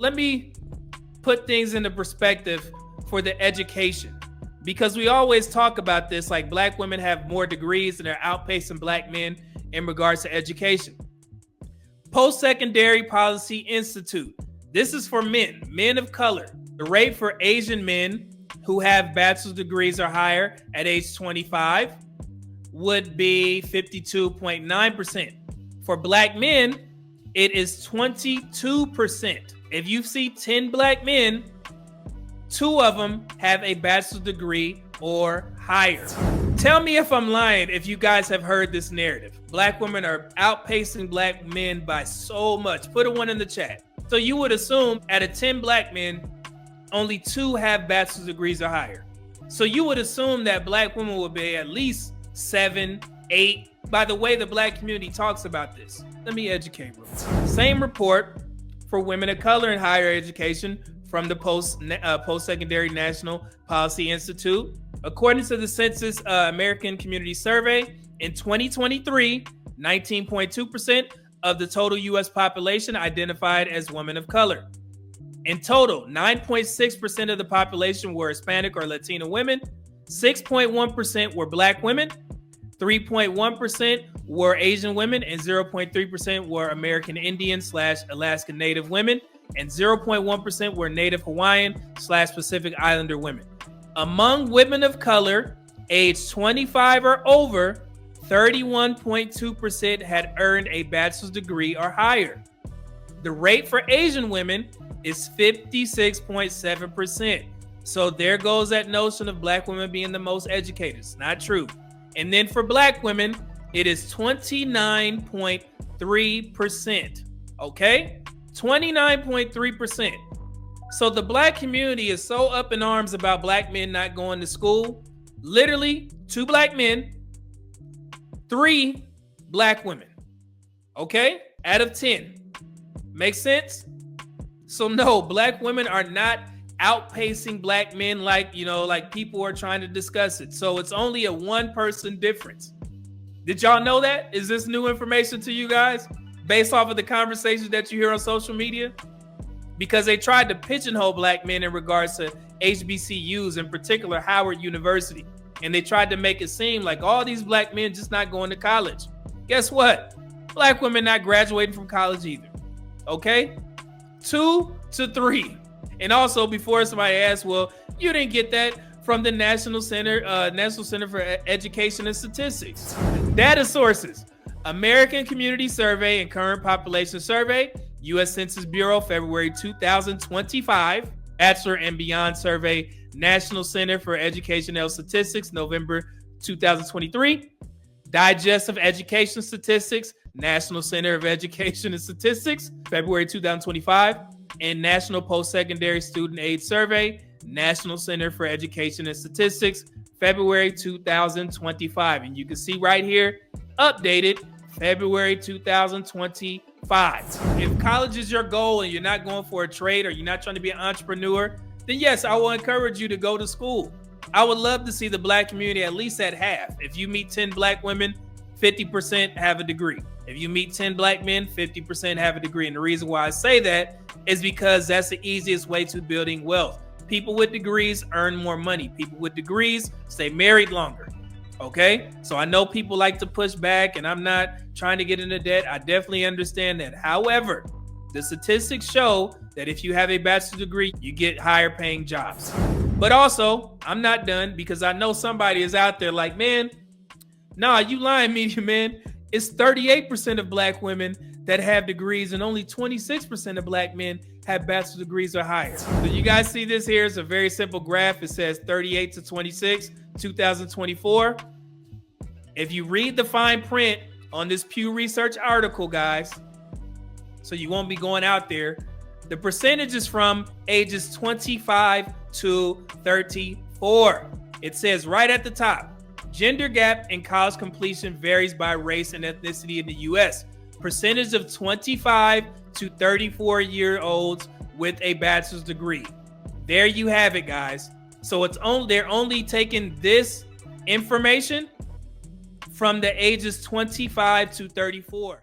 let me put things into perspective for the education, because we always talk about this like black women have more degrees and they're outpacing black men in regards to education. Post-Secondary Policy Institute. This is for men of color. The rate for Asian men who have bachelor's degrees or higher at age 25 would be 52.9%. For black men, it is 22%. If you see 10 black men, 2 of them have a bachelor's degree or higher. Tell me if I'm lying if you guys have heard this narrative. Black women are outpacing black men by so much. Put a 1 in the chat. So you would assume out of 10 black men, only 2 have bachelor's degrees or higher. So you would assume that black women would be at least 7, 8. By the way, the black community talks about this. Let me educate you. Same report for women of color in higher education from the Post-Secondary National Policy Institute. According to the Census American Community Survey, in 2023, 19.2% of the total U.S. population identified as women of color. In total, 9.6% of the population were Hispanic or Latino women, 6.1% were black women, 3.1% were Asian women, and 0.3% were American Indian/Alaska Native women, and 0.1% were Native Hawaiian/Pacific Islander women. Among women of color, age 25 or over, 31.2% had earned a bachelor's degree or higher. The rate for Asian women is 56.7%. So there goes that notion of black women being the most educated. It's not true. And then for black women, it is 29.3%. Okay? 29.3%. So the black community is so up in arms about black men not going to school. Literally 2 black men, 3 black women. Okay? Out of 10. Makes sense? So no, black women are not outpacing black men like people are trying to discuss it. So it's only a 1-person difference. Did y'all know that? Is this new information to you guys based off of the conversations that you hear on social media? Because they tried to pigeonhole black men in regards to HBCUs, in particular Howard University. And they tried to make it seem like all these black men just not going to college. Guess what? Black women not graduating from college either. Okay? 2 to 3. And also, before somebody asks, well, you didn't get that from the National Center for Education and Statistics. Data sources: American Community Survey and Current Population Survey, U.S. Census Bureau, February 2025. Bachelor and Beyond Survey, National Center for Education and Statistics, November 2023. Digest of Education Statistics, National Center of Education and Statistics, February 2025. And National Post-Secondary Student Aid Survey, National Center for Education and Statistics, February 2025. And you can see right here, updated February 2025. If college is your goal and you're not going for a trade or you're not trying to be an entrepreneur, then yes, I will encourage you to go to school. I would love to see the black community at least at half. If you meet 10 black women, 50% have a degree. If you meet 10 black men, 50% have a degree. And the reason why I say that is because that's the easiest way to building wealth. People with degrees earn more money. People with degrees stay married longer. Okay? So I know people like to push back, and I'm not trying to get into debt. I definitely understand that. However, the statistics show that if you have a bachelor's degree, you get higher paying jobs. But also, I'm not done, because I know somebody is out there like, man, nah, you lying, media man. It's 38% of black women that have degrees, and only 26% of black men have bachelor's degrees or higher. So you guys see this here? It's a very simple graph. It says 38 to 26, 2024. If you read the fine print on this Pew Research article, guys, so you won't be going out there, the percentage is from ages 25 to 34. It says right at the top, gender gap in college completion varies by race and ethnicity in the U.S. Percentage of 25 to 34-year-olds with a bachelor's degree. There you have it, guys. So they're only taking this information from the ages 25 to 34.